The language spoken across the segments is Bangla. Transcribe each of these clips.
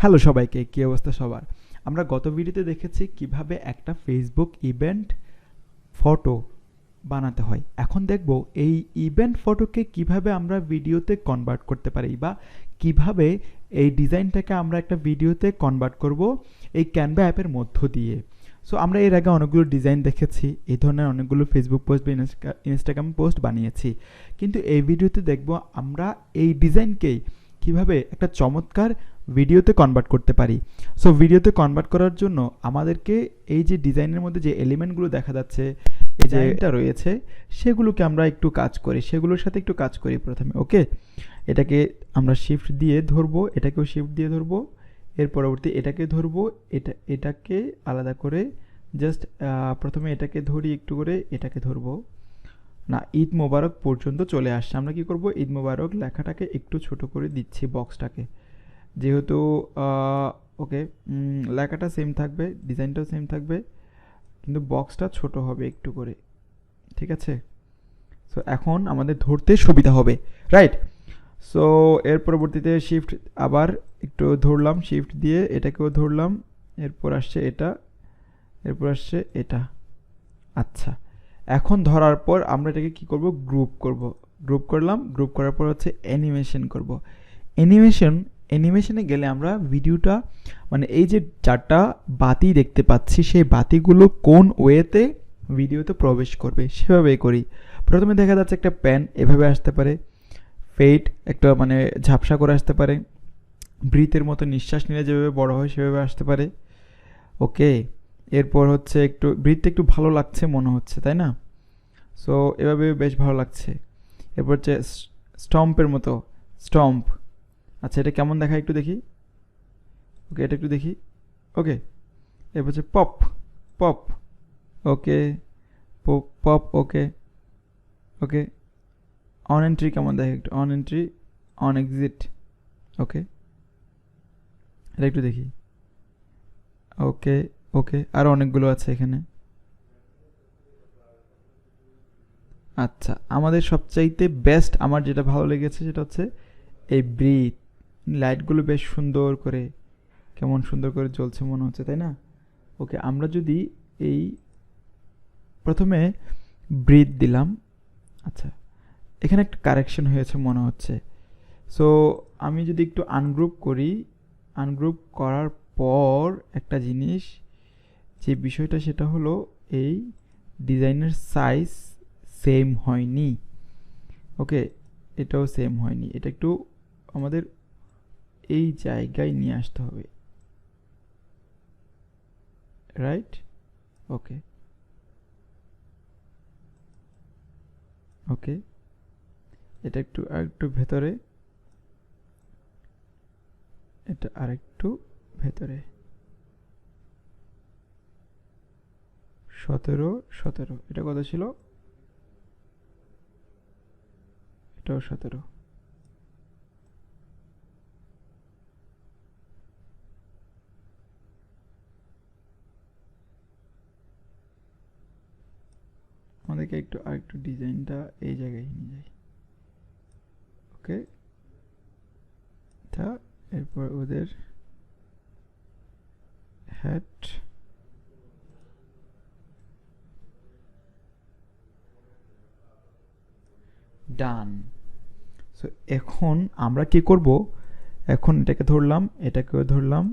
হ্যালো সবাইকে, কি অবস্থা সবার? আমরা গত ভিডিওতে দেখেছি কিভাবে একটা ফেসবুক ইভেন্ট ফটো বানাতে হয়। এখন দেখব এই ইভেন্ট ফটোকে কিভাবে আমরা ভিডিওতে কনভার্ট করতে পারি, বা কিভাবে এই ডিজাইনটাকে আমরা একটা ভিডিওতে কনভার্ট করব এই ক্যানভা অ্যাপের মধ্য দিয়ে। সো আমরা এর আগে অনেকগুলো ডিজাইন দেখেছি, এই ধরনের অনেকগুলো ফেসবুক পোস্ট বা ইনস্টাগ্রাম পোস্ট বানিয়েছি, কিন্তু এই ভিডিওতে দেখব আমরা এই ডিজাইনকেই কিভাবে একটা চমৎকার ভিডিওতে কনভার্ট করতে পারি। সো ভিডিওতে কনভার্ট করার জন্য আমাদেরকে এই যে ডিজাইনের মধ্যে যে এলিমেন্টগুলো দেখা যাচ্ছে, এই যে এটা রয়েছে, সেগুলোকে আমরা একটু কাজ করি, সেগুলোর সাথে একটু কাজ করি প্রথমে। ওকে, এটাকে আমরা শিফট দিয়ে ধরবো, এটাকেও শিফট দিয়ে ধরবো, এর পরবর্তী এটাকে ধরবো, এটাকে আলাদা করে জাস্ট প্রথমে এটাকে ধরি, একটু করে এটাকে ধরবো না, ঈদ মোবারক পর্যন্ত চলে আসছে। আমরা কি করব, ঈদ মোবারক লেখাটাকে একটু ছোট করে দিচ্ছি বক্সটাকে, যেহেতু ওকে লেখাটা সেম থাকবে, ডিজাইনটাও সেম থাকবে, কিন্তু বক্সটা ছোট হবে একটু করে, ঠিক আছে? সো এখন আমাদের ধরতে সুবিধা হবে, রাইট? সো এর পরবর্তীতে শিফট আবার একটু ধরলাম, শিফট দিয়ে এটাকেও ধরলাম, এরপর আসছে এটা, এরপর আসছে এটা। আচ্ছা, এখন ধরার পর আমরা এটাকে কি করব, গ্রুপ করব। গ্রুপ করলাম, গ্রুপ করার পর হচ্ছে অ্যানিমেশন করব। অ্যানিমেশনে গেলে আমরা ভিডিওটা, মানে এই যে চারটা বাতি দেখতে পাচ্ছি, সেই বাতিগুলো কোন ওয়েতে ভিডিওতে প্রবেশ করবে সেভাবেই করি। প্রথমে দেখা যাচ্ছে একটা প্যান এভাবে আসতে পারে, ফেড একটা মানে ঝাপসা করে আসতে পারে, ব্রিথের মতো নিঃশ্বাস নিলে যেভাবে বড় হয় সেভাবে আসতে পারে। ওকে, এরপর হচ্ছে একটু ব্রিথটা একটু ভালো লাগছে মনে হচ্ছে, তাই না? সো এভাবে বেশ ভালো লাগছে। এরপর হচ্ছে স্টম্পের মতো, স্টম্প। আচ্ছা, এটা কেমন দেখা একটু দেখি। ওকে, এটা একটু দেখি। ওকে, এরপর হচ্ছে pop, pop. Okay, pop. Okay, okay. On entry কেমন দেখে একটু, অন এন্ট্রি, অন এক্সিট। ওকে, এটা একটু দেখি। ওকে, ওকে, আরও অনেকগুলো আছে এখানে। আচ্ছা, আমাদের সবচাইতে বেস্ট আমার যেটা ভালো লেগেছে সেটা হচ্ছে এই ব্রিথ। লাইটগুলো বেশ সুন্দর করে, কেমন সুন্দর করে জ্বলছে মনে হচ্ছে, তাই না? ওকে, আমরা যদি এই প্রথমে ব্রিথ দিলাম। আচ্ছা, এখানে একটা কারেকশন হয়েছে মনে হচ্ছে। সো আমি যদি একটু আনগ্রুপ করি, আনগ্রুপ করার পর একটা জিনিস, যে বিষয়টা সেটা হলো এই ডিজাইনের সাইজ সেম হয়নি। ওকে, এটাও সেম হয়নি, এটা একটু আমাদের এই জায়গায় নিয়ে আসতে হবে, রাইট? ওকে, ওকে, এটা একটু আরেকটু ভেতরে, এটা আরেকটু ভেতরে। 17, এটা কত ছিল? এটাও 17। আমাদেরকে একটু আরেকটু ডিজাইনটা এই জায়গায় নিয়ে যাই। ওকে, এটা এরপর ওদের হ্যাট, ডান। সো এখন আমরা কি করব, এখন এটাকে ধরলাম, এটাকেও ধরলাম,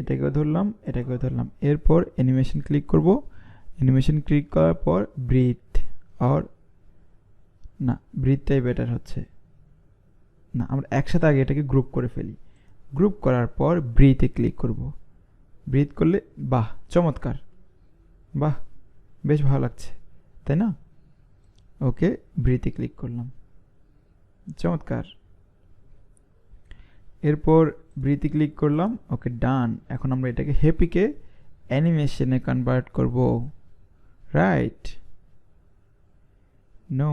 এটাকেও ধরলাম, এটাকেও ধরলাম, এরপর অ্যানিমেশন ক্লিক করব। অ্যানিমেশন ক্লিক করার পর ব্রিথ, আর না, ব্রিথটাই বেটার হচ্ছে না, আমরা একসাথে আগে এটাকে গ্রুপ করে ফেলি। গ্রুপ করার পর ব্রিথে ক্লিক করব। ব্রিথ করলে বাহ, চমৎকার, বাহ, বেশ ভালো লাগছে, তাই না? ওকে, ব্রিথে ক্লিক করলাম, চমৎকার। এরপর ব্রিথে ক্লিক করলাম, ওকে, ডান। এখন আমরা এটাকে হ্যাপিকে অ্যানিমেশনে কনভার্ট করব, right? No,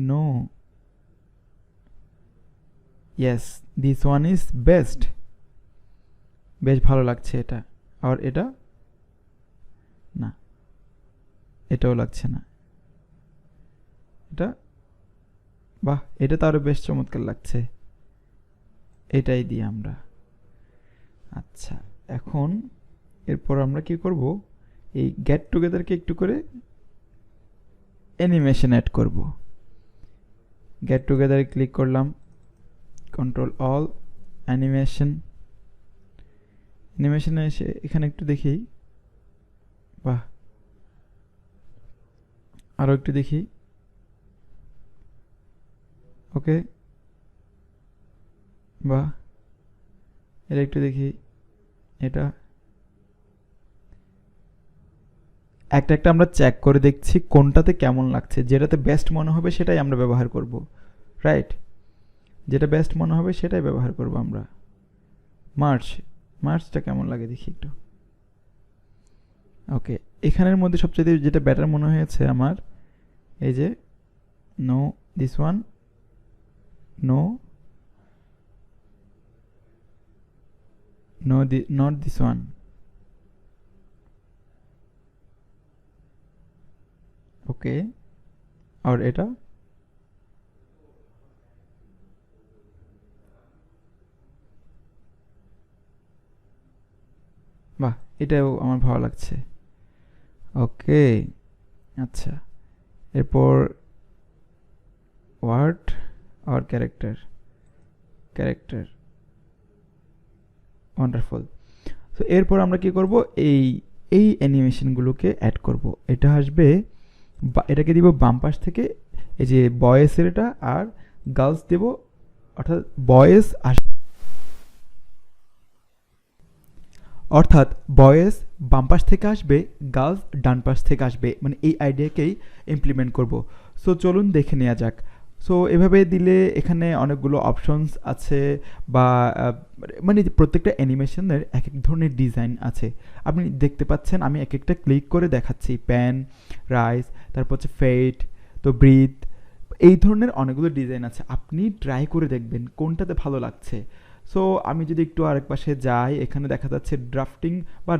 no, yes, this one is best. বেশ ভালো লাগছে এটা। আর এটা না, এটাও লাগছে না, এটা বাহ, এটা তো আরও বেশ চমৎকার লাগছে। এটাই দিই আমরা, আচ্ছা, এখন এরপর আমরা কি করব, এই গেট টুগেদারকে একটু করে অ্যানিমেশন অ্যাড করব। গেট টুগেদারে ক্লিক করলাম, কন্ট্রোল অল, অ্যানিমেশনে এসে এখানে একটু দেখি, বাহ, আরও একটু দেখি, ওকে, বাহ, এটা একটু দেখি, এটা একটা একটা আমরা চেক করে দেখছি কোনটাতে কেমন লাগছে, যেটাতে বেস্ট মনে হবে সেটাই আমরা ব্যবহার করব, রাইট? যেটা বেস্ট মনে হবে সেটাই ব্যবহার করব আমরা। মার্চটা কেমন লাগে দেখি একটু। ওকে, এখানের মধ্যে সবচেয়ে যেটা বেটার মনে হয়েছে আমার, এই যে no this one, no not this one. Okay, আর এটা বাহ, এটাও আমার ভালো লাগছে। ওকে, আচ্ছা, এরপর ওয়ার্ড আর ক্যারেক্টার ওয়ান্ডারফুল। তো এরপর আমরা কি করব, এই অ্যানিমেশনগুলোকে অ্যাড করব। এটা আসবে, এটাকে দিব বাম পাশ থেকে, এই যে বয়েসের এটা, আর গার্লস দেব, অর্থাৎ বয়েস বাম পাশ থেকে আসবে, গার্লস ডান পাশ থেকে আসবে, মানে এই আইডিয়াকেই ইমপ্লিমেন্ট করব। সো চলুন দেখে নেওয়া যাক। সো এভাবে দিলে এখানে অনেকগুলো অপশনস আছে, বা মানে প্রত্যেকটা অ্যানিমেশনের এক এক ধরনের ডিজাইন আছে। আপনি দেখতে পাচ্ছেন আমি এক একটা ক্লিক করে দেখাচ্ছি, প্যান, রাইজ, তারপর হচ্ছে ফেড, তো ব্রিথ, এই ধরনের অনেকগুলো ডিজাইন আছে। আপনি ট্রাই করে দেখবেন কোনটাতে ভালো লাগছে। সো আমি যদি একটু আরেক পাশে যাই, এখানে দেখা যাচ্ছে ড্রাফটিং বা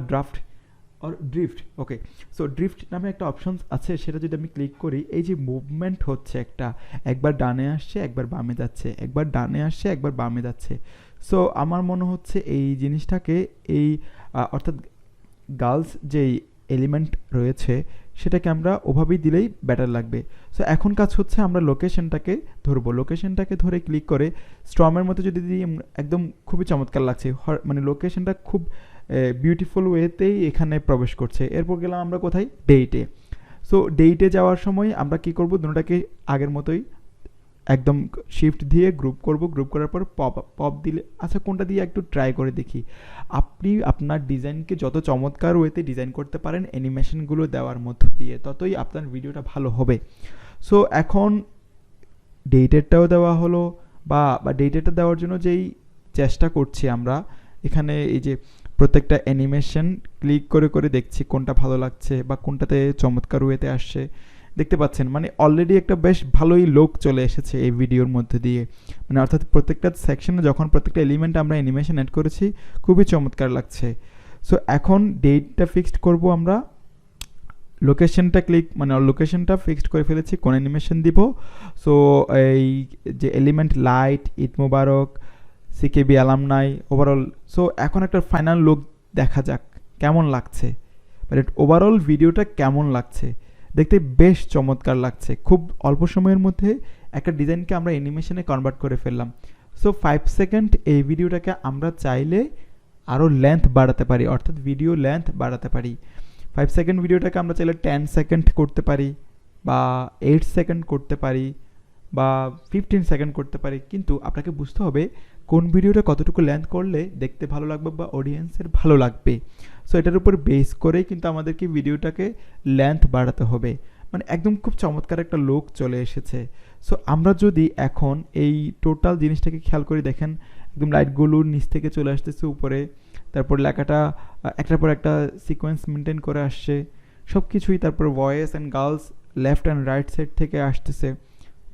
ড্রিফট। ওকে, সো ড্রিফট নামে একটা অপশনস আছে, সেটা যদি আমি ক্লিক করি, এই যে মুভমেন্ট হচ্ছে একটা, একবার ডানে আসছে একবার বামে যাচ্ছে, একবার ডানে আসছে একবার বামে যাচ্ছে। সো আমার মনে হচ্ছে এই জিনিসটাকে, এই অর্থাৎ গার্লস যেই এলিমেন্ট রয়েছে সেটাকে আমরা ওভাবেই দিলেই বেটার লাগবে। সো এখন কাজ হচ্ছে আমরা লোকেশনটাকে ধরবো, লোকেশনটাকে ধরে ক্লিক করে স্ট্রমের মতো যদি দিই, একদম খুবই চমৎকার লাগছে, মানে লোকেশনটা খুব বিউটিফুল ওয়েতেই এখানে প্রবেশ করছে। এরপর গেলাম আমরা কোথায়, ডেটে। সো ডেটে যাওয়ার সময় আমরা কি করব, দুটোটাকে আগের মতোই একদম শিফট দিয়ে গ্রুপ করব, গ্রুপ করার পর পপ দিলে, আচ্ছা কোনটা দিয়ে একটু ট্রাই করে দেখি। আপনি আপনার ডিজাইনকে যত চমৎকার ওয়েতে ডিজাইন করতে পারেন অ্যানিমেশনগুলো দেওয়ার মধ্য দিয়ে, ততই আপনার ভিডিওটা ভালো হবে। সো এখন ডেটেরটাও দেওয়া হলো, বা ডেটেরটা দেওয়ার জন্য যেই চেষ্টা করছি আমরা, এখানে এই যে প্রত্যেকটা অ্যানিমেশন ক্লিক করে করে দেখছি কোনটা ভালো লাগছে বা কোনটাতে চমৎকার ওয়েতে আসছে। দেখতে পাচ্ছেন মানে অলরেডি একটা বেশ ভালোই লোক চলে এসেছে এই ভিডিওর মধ্যে দিয়ে, মানে অর্থাৎ প্রত্যেকটা সেকশনে যখন প্রত্যেকটা এলিমেন্ট আমরা অ্যানিমেশন অ্যাড করেছি, খুবই চমৎকার লাগছে। সো এখন ডেটটা ফিক্সড করব আমরা, লোকেশনটা লোকেশনটা ফিক্সড করে ফেলেছি, কোন অ্যানিমেশন দিব। সো এই যে এলিমেন্ট লাইট, ঈদ মোবারক, সিকেবি অ্যালামনাই, ওভারঅল। সো এখন একটা ফাইনাল লুক দেখা যাক কেমন লাগছে, বাট ওভারঅল ভিডিওটা কেমন লাগছে, দেখতে বেশ চমৎকার লাগছে। খুব অল্প সময়ের মধ্যে একটা ডিজাইনকে আমরা অ্যানিমেশনে কনভার্ট করে ফেললাম। সো 5 সেকেন্ড এই ভিডিওটাকে আমরা চাইলে আরও লেন্থ বাড়াতে পারি, অর্থাৎ ভিডিও লেন্থ বাড়াতে পারি। 5 সেকেন্ড ভিডিওটাকে আমরা চাইলে 10 সেকেন্ড করতে পারি, বা 8 সেকেন্ড করতে পারি, বা 15 সেকেন্ড করতে পারি। কিন্তু আপনাকে বুঝতে হবে কোন ভিডিওটা কতটুকু লেন্থ করলে দেখতে ভালো লাগবে বা অডিয়েন্সের ভালো লাগবে। সো এটার উপর বেস করেই কিন্তু আমাদেরকে ভিডিওটাকে লেন্থ বাড়াতে হবে। মানে একদম খুব চমৎকার একটা লুক চলে এসেছে। সো আমরা যদি এখন এই টোটাল জিনিসটাকে খেয়াল করে দেখেন, একদম লাইটগুলো নিচ থেকে চলে আসতেছে উপরে, তারপর লেখাটা একটার পর একটা সিকোয়েন্স মেনটেন করে আসছে সব কিছুই, তারপর voice and girls left and right side থেকে আসতেছে,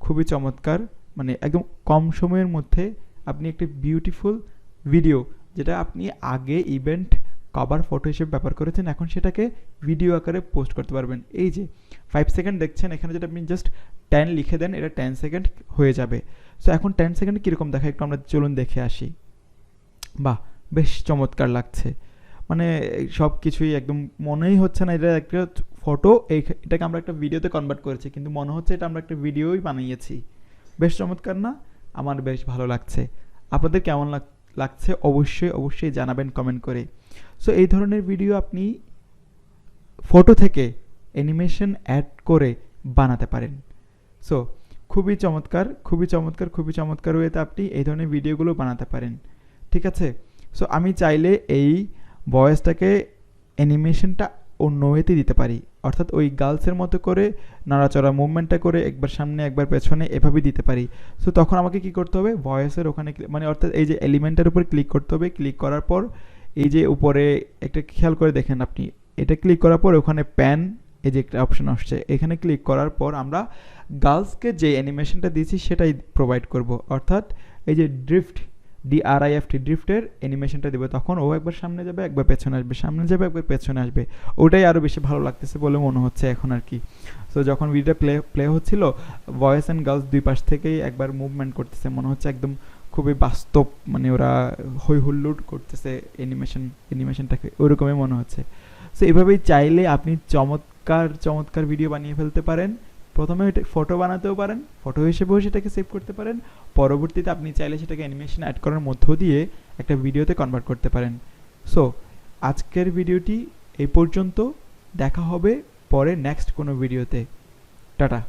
খুবই চমৎকার। মানে একদম কম সময়ের মধ্যে আপনি একটি বিউটিফুল ভিডিও, যেটা আপনি আগে ইভেন্ট কভার ফটো হিসেবে ব্যবহার করেছেন, এখন সেটাকে ভিডিও আকারে পোস্ট করতে পারবেন। এই যে 5 সেকেন্ড দেখছেন, এখানে যেটা আপনি জাস্ট 10 লিখে দেন, এটা 10 সেকেন্ড হয়ে যাবে। সো এখন 10 সেকেন্ড কীরকম দেখা একটু আমরা চলুন দেখে আসি। বাহ, বেশ চমৎকার লাগছে, মানে সব কিছুই একদম মনেই হচ্ছে না এটা একটা ফটো, এটাকে আমরা একটা ভিডিওতে কনভার্ট করেছি, কিন্তু মনে হচ্ছে এটা আমরা একটা ভিডিওই বানিয়েছি। বেশ চমৎকার না? আমার বেশ ভালো লাগছে। আপনাদের কেমন লাগছে অবশ্যই জানাবেন কমেন্ট করে। সো এই ধরনের ভিডিও আপনি ফটো থেকে অ্যানিমেশন অ্যাড করে বানাতে পারেন। সো খুবই চমৎকার ওয়েতে আপনি এই ধরনের ভিডিওগুলো বানাতে পারেন, ঠিক আছে? সো আমি চাইলে এই ভয়েসটাকে অ্যানিমেশনটা অন্য ওয়েতে দিতে পারি, অর্থাৎ ওই গার্লসের মতো করে নাড়াচড়া মুভমেন্টটা করে একবার সামনে একবার পেছনে এভাবে দিতে পারি। সো তখন আমাকে কি করতে হবে, ভয়েসের ওখানে মানে অর্থাৎ এই যে এলিমেন্টের উপর ক্লিক করতে হবে, ক্লিক করার পর এই যে উপরে একটা খেয়াল করে দেখেন আপনি, এটা ক্লিক করার পর ওখানে প্যান এই যে একটা অপশন আসছে, এখানে ক্লিক করার পর আমরা গার্লসকে যে অ্যানিমেশনটা দিয়েছি সেটাই প্রোভাইড করব, অর্থাৎ এই যে DRIFT ড্রিফটের অ্যানিমেশনটা দেবে, তখন ও একবার সামনে যাবে একবার পেছনে আসবে, সামনে যাবে একবার পেছনে আসবে, ওটাই আরও বেশি ভালো লাগতেছে বলে মনে হচ্ছে এখন আর কি। সো যখন ভিডিওটা প্লে হচ্ছিল, বয়েজ অ্যান্ড গার্লস দুই পাশ থেকেই একবার মুভমেন্ট করতেছে, মনে হচ্ছে একদম খুবই বাস্তব, মানে ওরা হই হুল্লোড় করতেছে অ্যানিমেশনটাকে, ওরকমই মনে হচ্ছে। সো এভাবেই চাইলে আপনি চমৎকার ভিডিও বানিয়ে ফেলতে পারেন। প্রথমে ফটো বানাতেও পারেন, ফটো হিসেবেও সেটাকে সেভ করতে পারেন, পরবর্তীতে আপনি চাইলে সেটাকে অ্যানিমেশন অ্যাড করার মধ্য দিয়ে একটা ভিডিওতে কনভার্ট করতে পারেন। সো আজকের ভিডিওটি এই পর্যন্ত, দেখা হবে পরে নেক্সট কোনো ভিডিওতে। টাটা।